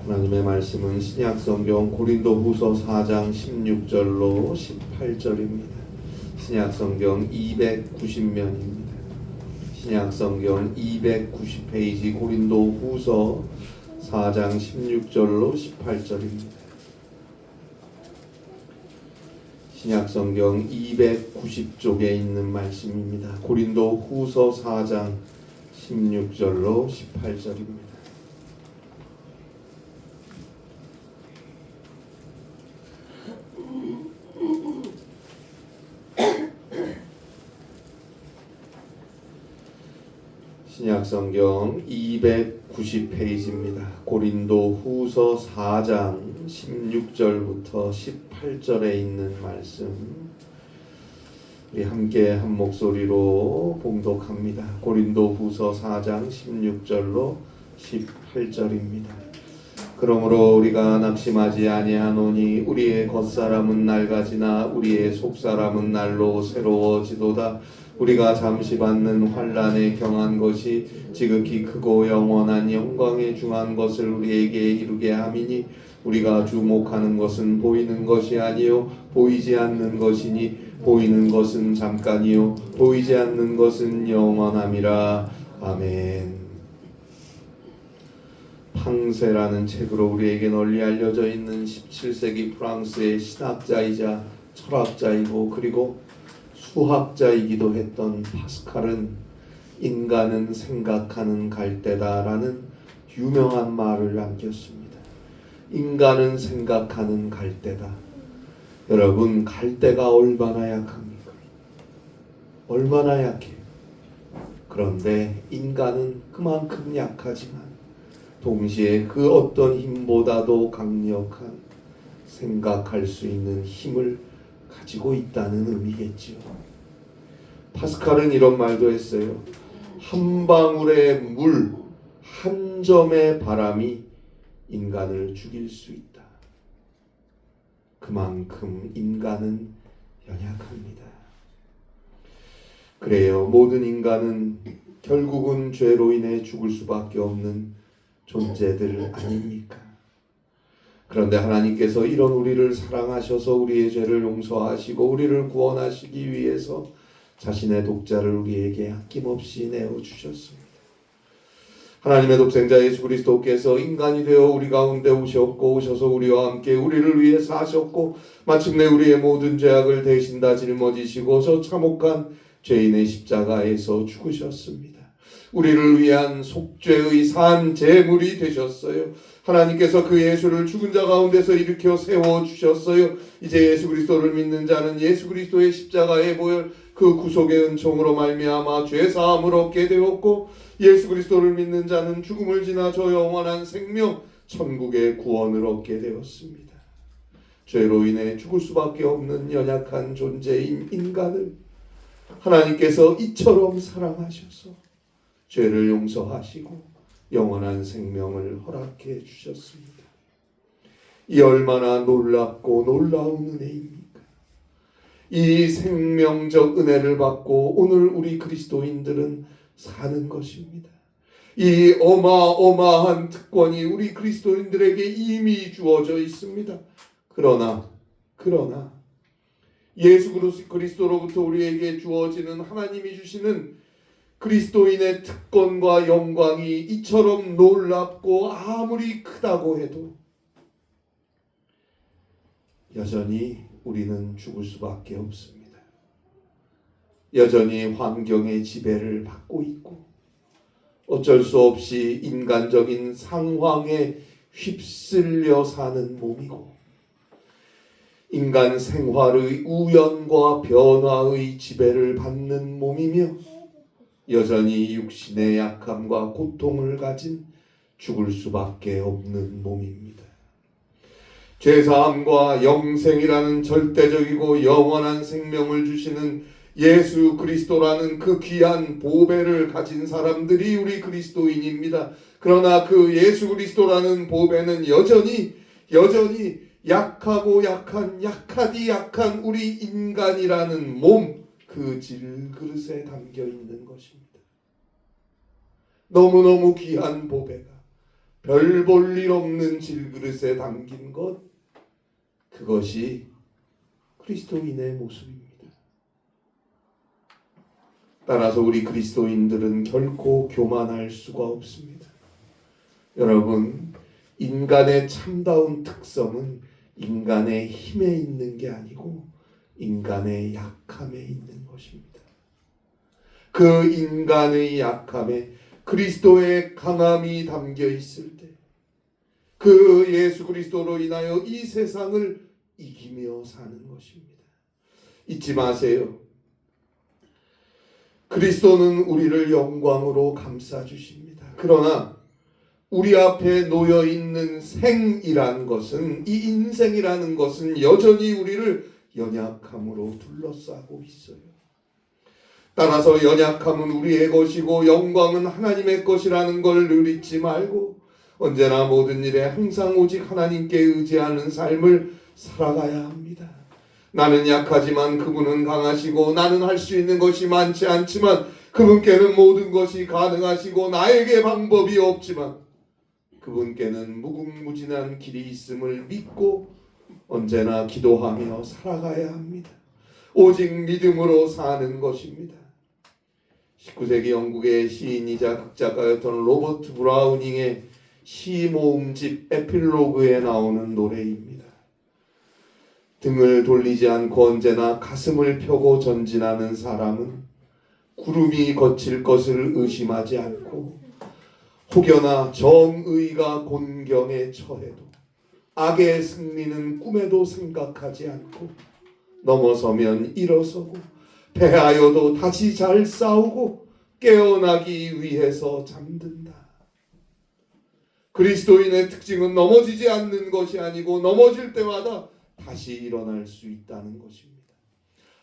하나님의 말씀은 신약성경 고린도후서 4장 16절로 18절입니다. 신약성경 290면입니다. 신약성경 290페이지 고린도후서 4장 16절로 18절입니다. 신약성경 290쪽에 있는 말씀입니다. 고린도후서 4장 16절로 18절입니다. 신약성경 290페이지입니다. 고린도후서 4장 16절부터 18절에 있는 말씀 우리 함께 한 목소리로 봉독합니다. 고린도후서 4장 16절로 18절입니다. 그러므로 우리가 낙심하지 아니하노니 우리의 겉사람은 낡아지나 우리의 속사람은 날로 새로워지도다. 우리가 잠시 받는 환난에 경한 것이 지극히 크고 영원한 영광에 중한 것을 우리에게 이루게 함이니 우리가 주목하는 것은 보이는 것이 아니요 보이지 않는 것이니 보이는 것은 잠깐이요 보이지 않는 것은 영원함이라. 아멘. 팡세라는 책으로 우리에게 널리 알려져 있는 17세기 프랑스의 신학자이자 철학자이고 그리고 수학자이기도 했던 파스칼은 인간은 생각하는 갈대다라는 유명한 말을 남겼습니다. 인간은 생각하는 갈대다. 여러분, 갈대가 얼마나 약합니까? 얼마나 약해요. 그런데 인간은 그만큼 약하지만 동시에 그 어떤 힘보다도 강력한 생각할 수 있는 힘을 가지고 있다는 의미겠지요. 파스칼은 이런 말도 했어요. 한 방울의 물, 한 점의 바람이 인간을 죽일 수 있다. 그만큼 인간은 연약합니다. 그래요. 모든 인간은 결국은 죄로 인해 죽을 수밖에 없는 존재들 아닙니까? 그런데 하나님께서 이런 우리를 사랑하셔서 우리의 죄를 용서하시고 우리를 구원하시기 위해서 자신의 독자를 우리에게 아낌없이 내어주셨습니다. 하나님의 독생자 예수 그리스도께서 인간이 되어 우리 가운데 오셔서 우리와 함께 우리를 위해 사셨고 마침내 우리의 모든 죄악을 대신 다 짊어지시고 저 참혹한 죄인의 십자가에서 죽으셨습니다. 우리를 위한 속죄의 산 제물이 되셨어요. 하나님께서 그 예수를 죽은 자 가운데서 일으켜 세워주셨어요. 이제 예수 그리스도를 믿는 자는 예수 그리스도의 십자가의 보혈 그 구속의 은총으로 말미암아 죄사함을 얻게 되었고 예수 그리스도를 믿는 자는 죽음을 지나 저 영원한 생명 천국의 구원을 얻게 되었습니다. 죄로 인해 죽을 수밖에 없는 연약한 존재인 인간을 하나님께서 이처럼 사랑하셔서 죄를 용서하시고 영원한 생명을 허락해 주셨습니다. 이 얼마나 놀랍고 놀라운 은혜입니까? 이 생명적 은혜를 받고 오늘 우리 그리스도인들은 사는 것입니다. 이 어마어마한 특권이 우리 그리스도인들에게 이미 주어져 있습니다. 그러나 예수 그리스도로부터 우리에게 주어지는 하나님이 주시는 그리스도인의 특권과 영광이 이처럼 놀랍고 아무리 크다고 해도 여전히 우리는 죽을 수밖에 없습니다. 여전히 환경의 지배를 받고 있고 어쩔 수 없이 인간적인 상황에 휩쓸려 사는 몸이고 인간 생활의 우연과 변화의 지배를 받는 몸이며 여전히 육신의 약함과 고통을 가진 죽을 수밖에 없는 몸입니다. 죄사함과 영생이라는 절대적이고 영원한 생명을 주시는 예수 그리스도라는 그 귀한 보배를 가진 사람들이 우리 그리스도인입니다. 그러나 그 예수 그리스도라는 보배는 여전히 약하고 약한 우리 인간이라는 몸, 그 질그릇에 담겨 있는 것입니다. 너무너무 귀한 보배가 별 볼 일 없는 질그릇에 담긴 것, 그것이 그리스도인의 모습입니다. 따라서 우리 그리스도인들은 결코 교만할 수가 없습니다. 여러분, 인간의 참다운 특성은 인간의 힘에 있는 게 아니고 인간의 약함에 있는 것입니다. 그 인간의 약함에 그리스도의 강함이 담겨 있을 때, 그 예수 그리스도로 인하여 이 세상을 이기며 사는 것입니다. 잊지 마세요. 그리스도는 우리를 영광으로 감싸주십니다. 그러나 우리 앞에 놓여 있는 생이란 것은, 이 인생이라는 것은 여전히 우리를 연약함으로 둘러싸고 있어요. 따라서 연약함은 우리의 것이고 영광은 하나님의 것이라는 걸 늘 잊지 말고 언제나 모든 일에 항상 오직 하나님께 의지하는 삶을 살아가야 합니다. 나는 약하지만 그분은 강하시고, 나는 할 수 있는 것이 많지 않지만 그분께는 모든 것이 가능하시고, 나에게 방법이 없지만 그분께는 무궁무진한 길이 있음을 믿고 언제나 기도하며 살아가야 합니다. 오직 믿음으로 사는 것입니다. 19세기 영국의 시인이자 극작가였던 로버트 브라우닝의 시 모음집 에필로그에 나오는 노래입니다. 등을 돌리지 않고 언제나 가슴을 펴고 전진하는 사람은 구름이 거칠 것을 의심하지 않고, 혹여나 정의가 곤경에 처해도 악의 승리는 꿈에도 생각하지 않고, 넘어서면 일어서고 패하여도 다시 잘 싸우고 깨어나기 위해서 잠든다. 그리스도인의 특징은 넘어지지 않는 것이 아니고 넘어질 때마다 다시 일어날 수 있다는 것입니다.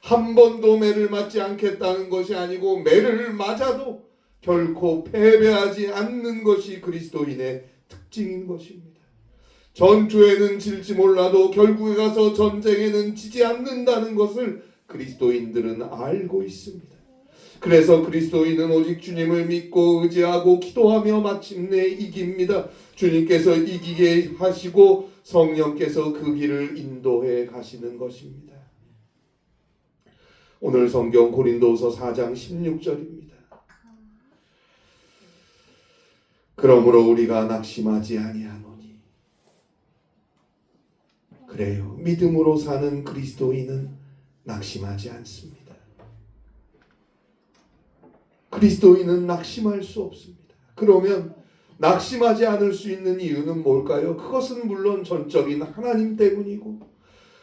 한 번도 매를 맞지 않겠다는 것이 아니고 매를 맞아도 결코 패배하지 않는 것이 그리스도인의 특징인 것입니다. 전투에는 질지 몰라도 결국에 가서 전쟁에는 지지 않는다는 것을 그리스도인들은 알고 있습니다. 그래서 그리스도인은 오직 주님을 믿고 의지하고 기도하며 마침내 이깁니다. 주님께서 이기게 하시고 성령께서 그 길을 인도해 가시는 것입니다. 오늘 성경 고린도후서 4장 16절입니다. 그러므로 우리가 낙심하지 아니하노니. 그래요. 믿음으로 사는 그리스도인은 낙심하지 않습니다. 그리스도인은 낙심할 수 없습니다. 그러면 낙심하지 않을 수 있는 이유는 뭘까요? 그것은 물론 전적인 하나님 때문이고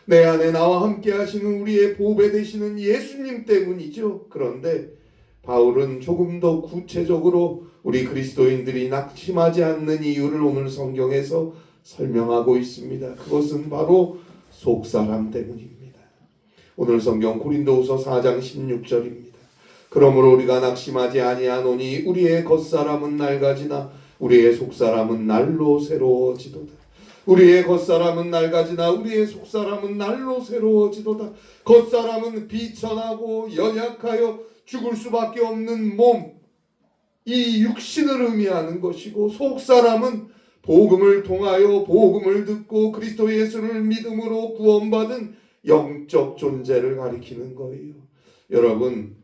내 안에 나와 함께 하시는 우리의 보배 되시는 예수님 때문이죠. 그런데 바울은 조금 더 구체적으로 우리 그리스도인들이 낙심하지 않는 이유를 오늘 성경에서 설명하고 있습니다. 그것은 바로 속사람 때문입니다. 오늘 성경 고린도후서 4장 16절입니다. 그러므로 우리가 낙심하지 아니하노니 우리의 겉사람은 낡아지나 우리의 속사람은 날로 새로워지도다. 우리의 겉사람은 낡아지나 우리의 속사람은 날로 새로워지도다. 겉사람은 비천하고 연약하여 죽을 수밖에 없는 몸, 이 육신을 의미하는 것이고, 속사람은 복음을 통하여 복음을 듣고 그리스도 예수를 믿음으로 구원받은 영적 존재를 가리키는 거예요. 여러분,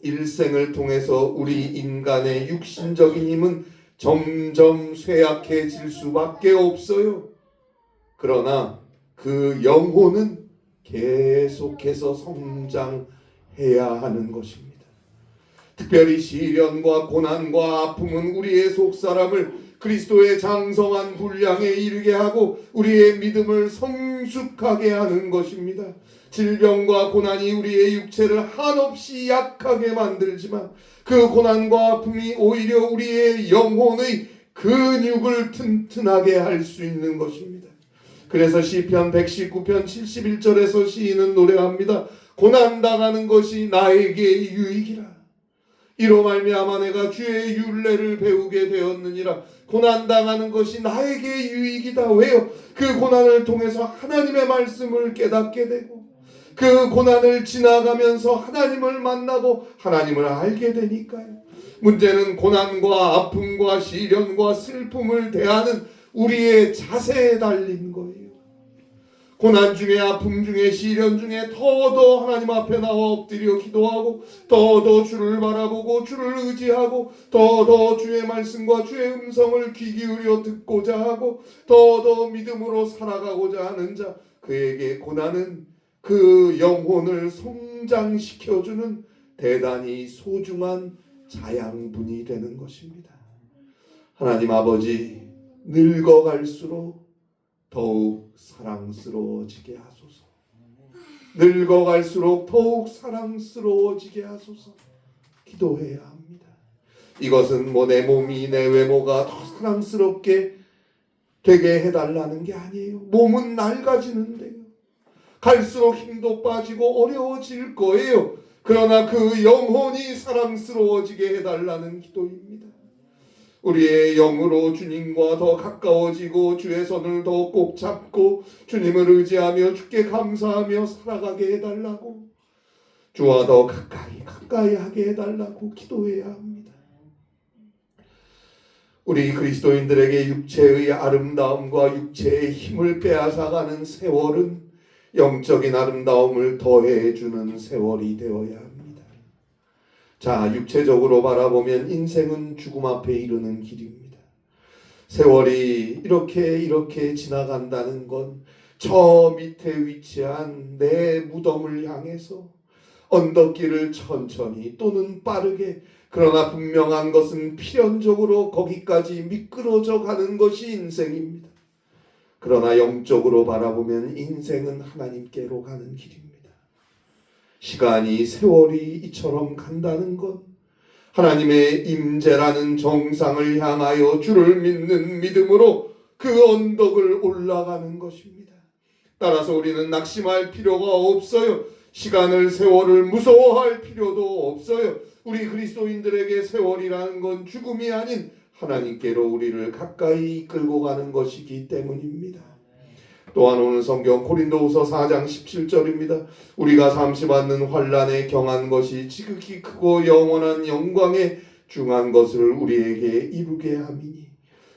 일생을 통해서 우리 인간의 육신적인 힘은 점점 쇠약해질 수밖에 없어요. 그러나 그 영혼은 계속해서 성장해야 하는 것입니다. 특별히 시련과 고난과 아픔은 우리의 속사람을 그리스도의 장성한 분량에 이르게 하고 우리의 믿음을 성숙하게 하는 것입니다. 질병과 고난이 우리의 육체를 한없이 약하게 만들지만 그 고난과 아픔이 오히려 우리의 영혼의 근육을 튼튼하게 할 수 있는 것입니다. 그래서 시편 119편 71절에서 시인은 노래합니다. 고난당하는 것이 나에게 유익이라. 이로 말미암아 내가 주의 율례를 배우게 되었느니라. 고난당하는 것이 나에게 유익이다. 왜요? 그 고난을 통해서 하나님의 말씀을 깨닫게 되고 그 고난을 지나가면서 하나님을 만나고 하나님을 알게 되니까요. 문제는 고난과 아픔과 시련과 슬픔을 대하는 우리의 자세에 달린 거예요. 고난 중에 아픔 중에 시련 중에 더더 하나님 앞에 나와 엎드려 기도하고 더더 주를 바라보고 주를 의지하고 더더 주의 말씀과 주의 음성을 귀 기울여 듣고자 하고 더더 믿음으로 살아가고자 하는 자, 그에게 고난은 그 영혼을 성장시켜주는 대단히 소중한 자양분이 되는 것입니다. 하나님 아버지, 늙어갈수록 더욱 사랑스러워지게 하소서. 늙어갈수록 더욱 사랑스러워지게 하소서. 기도해야 합니다. 이것은 내 몸이, 내 외모가 더 사랑스럽게 되게 해달라는 게 아니에요. 몸은 낡아지는데요. 갈수록 힘도 빠지고 어려워질 거예요. 그러나 그 영혼이 사랑스러워지게 해달라는 기도입니다. 우리의 영으로 주님과 더 가까워지고 주의 손을 더 꼭 잡고 주님을 의지하며 주께 감사하며 살아가게 해달라고, 주와 더 가까이 하게 해달라고 기도해야 합니다. 우리 그리스도인들에게 육체의 아름다움과 육체의 힘을 빼앗아가는 세월은 영적인 아름다움을 더해주는 세월이 되어야 합니다. 자, 육체적으로 바라보면 인생은 죽음 앞에 이르는 길입니다. 세월이 이렇게 지나간다는 건 저 밑에 위치한 내 무덤을 향해서 언덕길을 천천히 또는 빠르게, 그러나 분명한 것은 필연적으로 거기까지 미끄러져 가는 것이 인생입니다. 그러나 영적으로 바라보면 인생은 하나님께로 가는 길입니다. 시간이, 세월이 이처럼 간다는 것, 하나님의 임재라는 정상을 향하여 주를 믿는 믿음으로 그 언덕을 올라가는 것입니다. 따라서 우리는 낙심할 필요가 없어요. 시간을, 세월을 무서워할 필요도 없어요. 우리 그리스도인들에게 세월이라는 건 죽음이 아닌 하나님께로 우리를 가까이 이끌고 가는 것이기 때문입니다. 또한 오늘 성경 고린도후서 4장 17절입니다. 우리가 잠시 받는 환난에 경한 것이 지극히 크고 영원한 영광에 중한 것을 우리에게 이루게 함이니,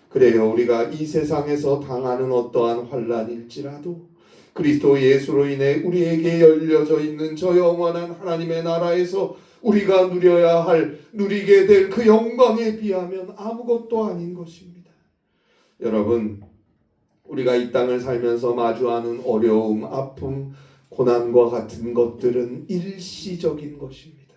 그래요, 우리가 이 세상에서 당하는 어떠한 환난일지라도 그리스도 예수로 인해 우리에게 열려져 있는 저 영원한 하나님의 나라에서 우리가 누리게 될 그 영광에 비하면 아무것도 아닌 것입니다. 여러분, 우리가 이 땅을 살면서 마주하는 어려움, 아픔, 고난과 같은 것들은 일시적인 것입니다.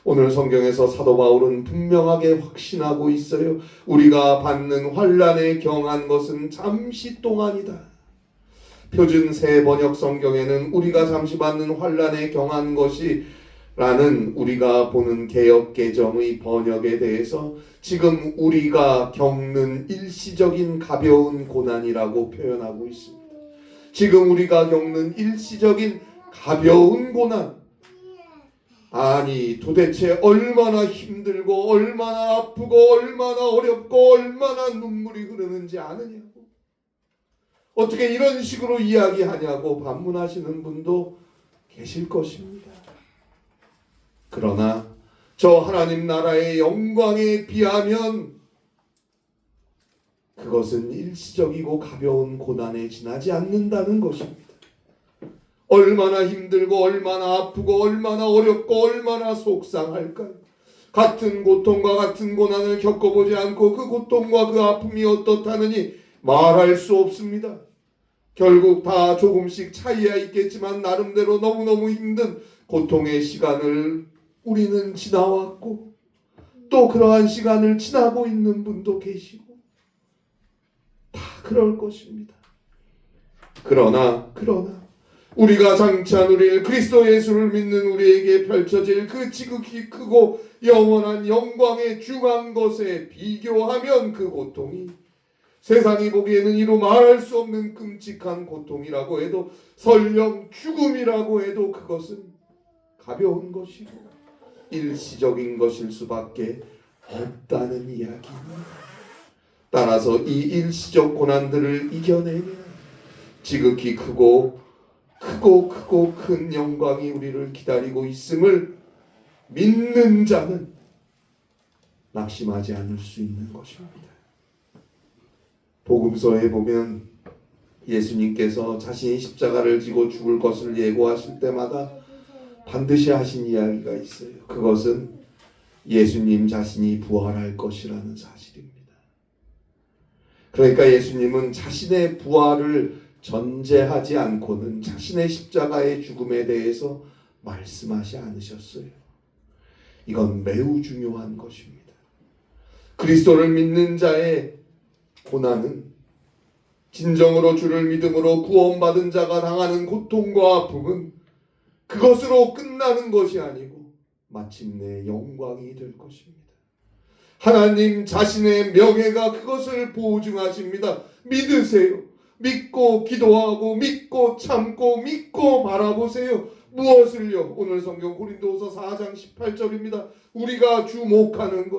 오늘 성경에서 사도 바울은 분명하게 확신하고 있어요. 우리가 받는 환난에 경한 것은 잠시 동안이다. 표준 새 번역 성경에는 우리가 잠시 받는 환난에 경한 것이 라는 우리가 보는 개역 개정의 번역에 대해서 지금 우리가 겪는 일시적인 가벼운 고난이라고 표현하고 있습니다. 지금 우리가 겪는 일시적인 가벼운 고난, 아니 도대체 얼마나 힘들고 얼마나 아프고 얼마나 어렵고 얼마나 눈물이 흐르는지 아느냐고, 어떻게 이런 식으로 이야기하냐고 반문하시는 분도 계실 것입니다. 그러나 저 하나님 나라의 영광에 비하면 그것은 일시적이고 가벼운 고난에 지나지 않는다는 것입니다. 얼마나 힘들고 얼마나 아프고 얼마나 어렵고 얼마나 속상할까요? 같은 고통과 같은 고난을 겪어보지 않고 그 고통과 그 아픔이 어떻다느니 말할 수 없습니다. 결국 다 조금씩 차이야 있겠지만 나름대로 너무너무 힘든 고통의 시간을 우리는 지나왔고 또 그러한 시간을 지나고 있는 분도 계시고 다 그럴 것입니다. 그러나 우리가 장차 누릴 그리스도 예수를 믿는 우리에게 펼쳐질 그 지극히 크고 영원한 영광의 중한 것에 비교하면 그 고통이 세상이 보기에는 이루 말할 수 없는 끔찍한 고통이라고 해도, 설령 죽음이라고 해도 그것은 가벼운 것이고 일시적인 것일 수밖에 없다는 이야기입니다. 따라서 이 일시적 고난들을 이겨내면 지극히 크고 큰 영광이 우리를 기다리고 있음을 믿는 자는 낙심하지 않을 수 있는 것입니다. 복음서에 보면 예수님께서 자신이 십자가를 지고 죽을 것을 예고하실 때마다 반드시 하신 이야기가 있어요. 그것은 예수님 자신이 부활할 것이라는 사실입니다. 그러니까 예수님은 자신의 부활을 전제하지 않고는 자신의 십자가의 죽음에 대해서 말씀하지 않으셨어요. 이건 매우 중요한 것입니다. 그리스도를 믿는 자의 고난은 진정으로 주를 믿음으로 구원받은 자가 당하는 고통과 아픔은 그것으로 끝나는 것이 아니고 마침내 영광이 될 것입니다. 하나님 자신의 명예가 그것을 보증하십니다. 믿으세요. 믿고 기도하고 믿고 참고 믿고 바라보세요. 무엇을요? 오늘 성경 고린도후서 4장 18절입니다. 우리가 주목하는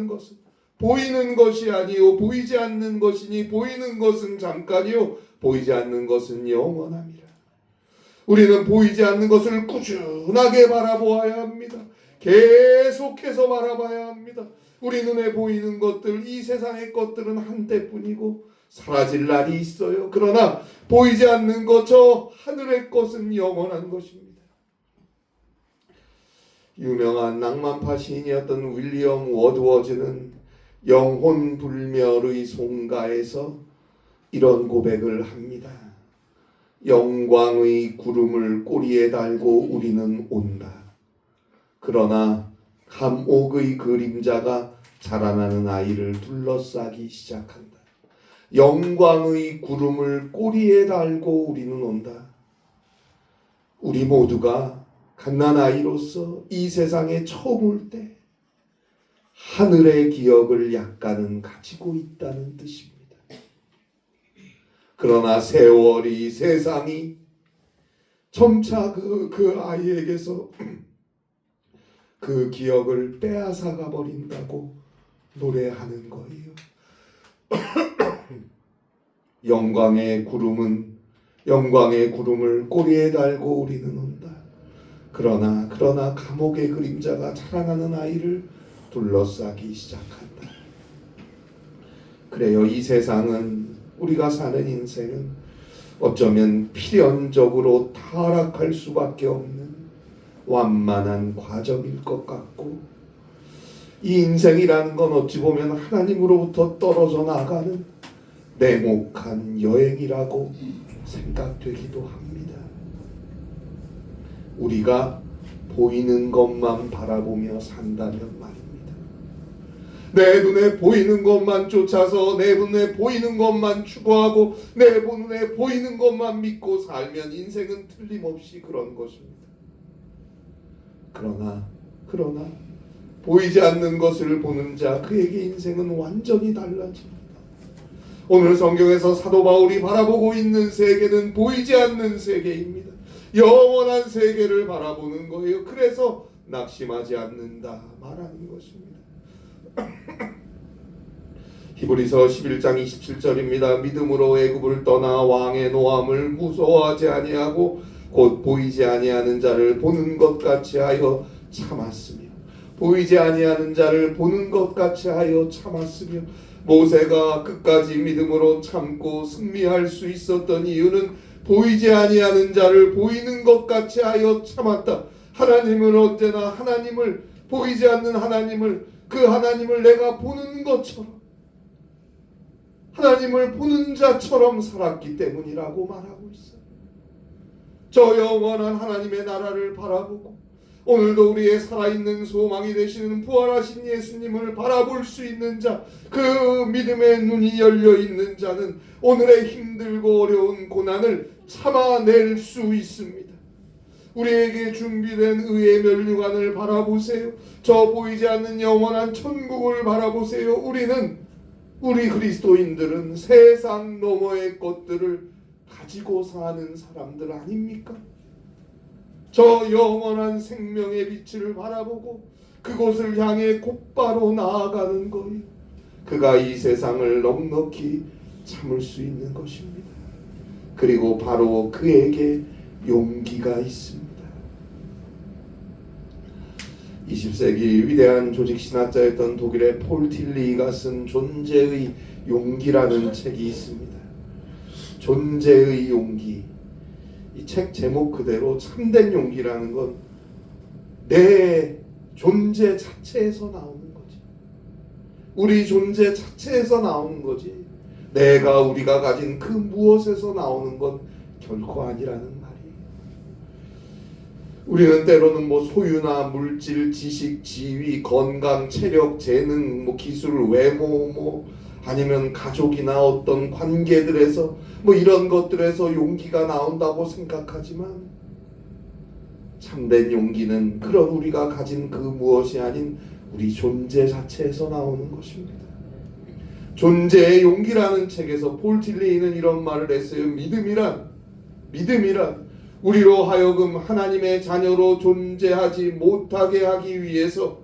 것은 보이는 것이 아니요 보이지 않는 것이니 보이는 것은 잠깐이요 보이지 않는 것은 영원함이라. 우리는 보이지 않는 것을 꾸준하게 바라보아야 합니다. 계속해서 바라봐야 합니다. 우리 눈에 보이는 것들, 이 세상의 것들은 한때뿐이고 사라질 날이 있어요. 그러나 보이지 않는 것, 저 하늘의 것은 영원한 것입니다. 유명한 낭만파 시인이었던 윌리엄 워드워즈는 영혼불멸의 송가에서 이런 고백을 합니다. 영광의 구름을 꼬리에 달고 우리는 온다. 그러나 감옥의 그림자가 자라나는 아이를 둘러싸기 시작한다. 영광의 구름을 꼬리에 달고 우리는 온다. 우리 모두가 갓난아이로서 이 세상에 처음 올 때 하늘의 기억을 약간은 가지고 있다는 뜻입니다. 그러나 세월이 세상이 점차 그 아이에게서 그 기억을 빼앗아가 버린다고 노래하는 거예요. 영광의 구름을 꼬리에 달고 우리는 온다. 그러나 감옥의 그림자가 자라나는 아이를 둘러싸기 시작한다. 그래요. 이 세상은, 우리가 사는 인생은 어쩌면 필연적으로 타락할 수밖에 없는 완만한 과정일 것 같고, 이 인생이라는 건 어찌 보면 하나님으로부터 떨어져 나가는 냉혹한 여행이라고 생각되기도 합니다. 우리가 보이는 것만 바라보며 산다면 말입니다. 내 눈에 보이는 것만 쫓아서 내 눈에 보이는 것만 추구하고 내 눈에 보이는 것만 믿고 살면 인생은 틀림없이 그런 것입니다. 그러나 보이지 않는 것을 보는 자, 그에게 인생은 완전히 달라집니다. 오늘 성경에서 사도 바울이 바라보고 있는 세계는 보이지 않는 세계입니다. 영원한 세계를 바라보는 거예요. 그래서 낙심하지 않는다 말하는 것입니다. 히브리서 11장 27절입니다. 믿음으로 애굽을 떠나 왕의 노함을 무서워하지 아니하고 곧 보이지 아니하는 자를 보는 것 같이 하여 참았으며, 보이지 아니하는 자를 보는 것 같이 하여 참았으며, 모세가 끝까지 믿음으로 참고 승리할 수 있었던 이유는 보이지 아니하는 자를 보이는 것 같이 하여 참았다. 하나님은 언제나 보이지 않는 그 하나님을 내가 보는 것처럼, 하나님을 보는 자처럼 살았기 때문이라고 말하고 있어요. 저 영원한 하나님의 나라를 바라보고 오늘도 우리의 살아있는 소망이 되시는 부활하신 예수님을 바라볼 수 있는 자, 그 믿음의 눈이 열려있는 자는 오늘의 힘들고 어려운 고난을 참아낼 수 있습니다. 우리에게 준비된 의의 면류관을 바라보세요. 저 보이지 않는 영원한 천국을 바라보세요. 우리 그리스도인들은 세상 너머의 것들을 가지고 사는 사람들 아닙니까? 저 영원한 생명의 빛을 바라보고 그곳을 향해 곧바로 나아가는 거예요. 그가 이 세상을 넉넉히 참을 수 있는 것입니다. 그리고 바로 그에게 용기가 있습니다. 20세기 위대한 조직 신학자였던 독일의 폴 틸리가 쓴 존재의 용기라는 책이 있습니다. 존재의 용기. 이 책 제목 그대로 참된 용기라는 건 내 존재 자체에서 나오는 거지. 우리 존재 자체에서 나오는 거지. 우리가 가진 그 무엇에서 나오는 건 결코 아니라는 말이에요. 우리는 때로는 소유나 물질, 지식, 지위, 건강, 체력, 재능, 기술, 외모, 아니면 가족이나 어떤 관계들에서 이런 것들에서 용기가 나온다고 생각하지만 참된 용기는 그런 우리가 가진 그 무엇이 아닌 우리 존재 자체에서 나오는 것입니다. 존재의 용기라는 책에서 폴 틸리는 이런 말을 했어요. 믿음이란 우리로 하여금 하나님의 자녀로 존재하지 못하게 하기 위해서,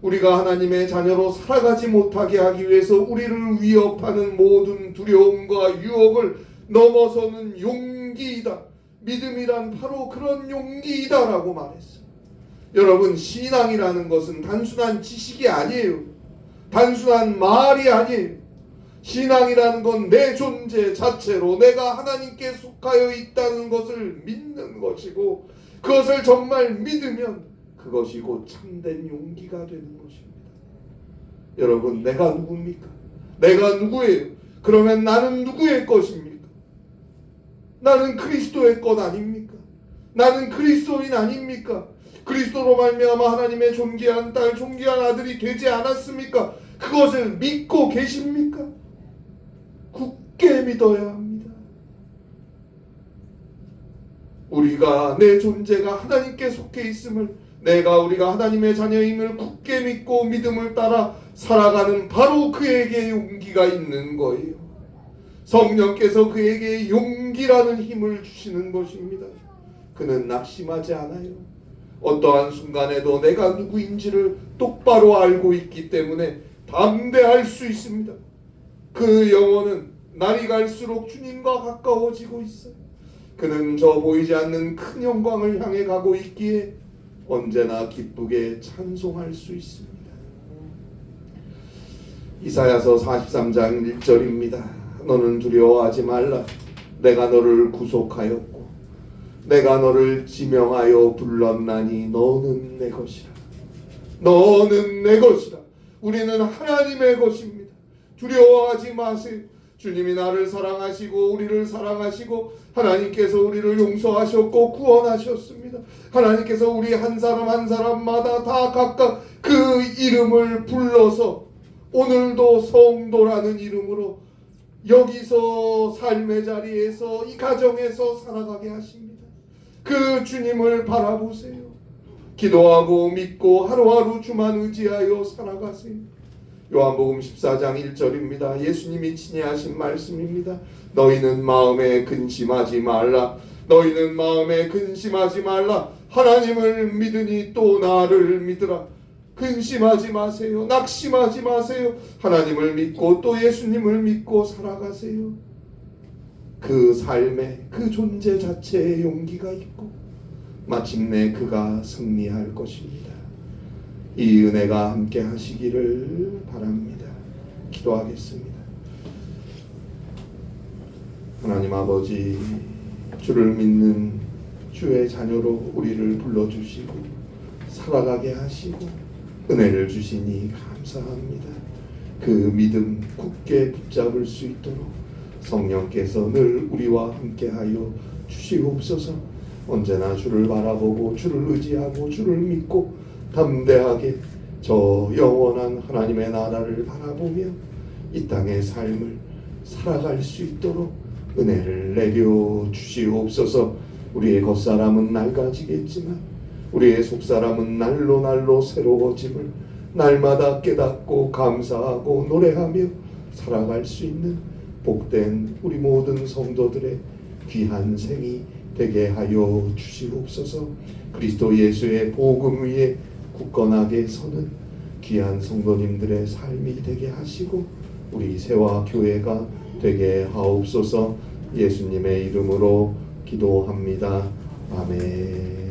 우리가 하나님의 자녀로 살아가지 못하게 하기 위해서 우리를 위협하는 모든 두려움과 유혹을 넘어서는 용기이다. 믿음이란 바로 그런 용기이다라고 말했어요. 여러분, 신앙이라는 것은 단순한 지식이 아니에요. 단순한 말이 아니에요. 신앙이라는 건 내 존재 자체로 내가 하나님께 속하여 있다는 것을 믿는 것이고, 그것을 정말 믿으면 그것이 곧 참된 용기가 되는 것입니다. 여러분, 내가 누굽니까? 내가 누구예요? 그러면 나는 누구의 것입니까? 나는 그리스도의 것 아닙니까? 나는 그리스도인 아닙니까? 그리스도로 말미암아 하나님의 존귀한 딸, 존귀한 아들이 되지 않았습니까? 그것을 믿고 계십니까? 굳게 믿어야 합니다. 우리가 내 존재가 하나님께 속해 있음을, 우리가 하나님의 자녀임을 굳게 믿고 믿음을 따라 살아가는 바로 그에게 용기가 있는 거예요. 성령께서 그에게 용기라는 힘을 주시는 것입니다. 그는 낙심하지 않아요. 어떠한 순간에도 내가 누구인지를 똑바로 알고 있기 때문에 담대할 수 있습니다. 그 영혼은 날이 갈수록 주님과 가까워지고 있어요. 그는 저 보이지 않는 큰 영광을 향해 가고 있기에 언제나 기쁘게 찬송할 수 있습니다. 이사야서 43장 1절입니다. 너는 두려워하지 말라. 내가 너를 구속하였고 내가 너를 지명하여 불렀나니 너는 내 것이라. 너는 내 것이라. 우리는 하나님의 것입니다. 두려워하지 마세요. 주님이 나를 사랑하시고 우리를 사랑하시고 하나님께서 우리를 용서하셨고 구원하셨습니다. 하나님께서 우리 한 사람 한 사람마다 다 각각 그 이름을 불러서 오늘도 성도라는 이름으로 여기서 삶의 자리에서 이 가정에서 살아가게 하십니다. 그 주님을 바라보세요. 기도하고 믿고 하루하루 주만 의지하여 살아가세요. 요한복음 14장 1절입니다. 예수님이 친히 하신 말씀입니다. 너희는 마음에 근심하지 말라. 너희는 마음에 근심하지 말라. 하나님을 믿으니 또 나를 믿으라. 근심하지 마세요. 낙심하지 마세요. 하나님을 믿고 또 예수님을 믿고 살아가세요. 그 삶에 그 존재 자체에 용기가 있고 마침내 그가 승리할 것입니다. 이 은혜가 함께 하시기를 바랍니다. 기도하겠습니다. 하나님 아버지, 주를 믿는 주의 자녀로 우리를 불러주시고 살아가게 하시고 은혜를 주시니 감사합니다. 그 믿음 굳게 붙잡을 수 있도록 성령께서 늘 우리와 함께하여 주시옵소서. 언제나 주를 바라보고 주를 의지하고 주를 믿고 담대하게 저 영원한 하나님의 나라를 바라보며 이 땅의 삶을 살아갈 수 있도록 은혜를 내려 주시옵소서. 우리의 겉사람은 낡아지겠지만 우리의 속사람은 날로 새로워짐을 날마다 깨닫고 감사하고 노래하며 살아갈 수 있는 복된 우리 모든 성도들의 귀한 생이 되게 하여 주시옵소서. 그리스도 예수의 복음 위에 굳건하게 서는 귀한 성도님들의 삶이 되게 하시고 우리 세와 교회가 되게 하옵소서. 예수님의 이름으로 기도합니다. 아멘.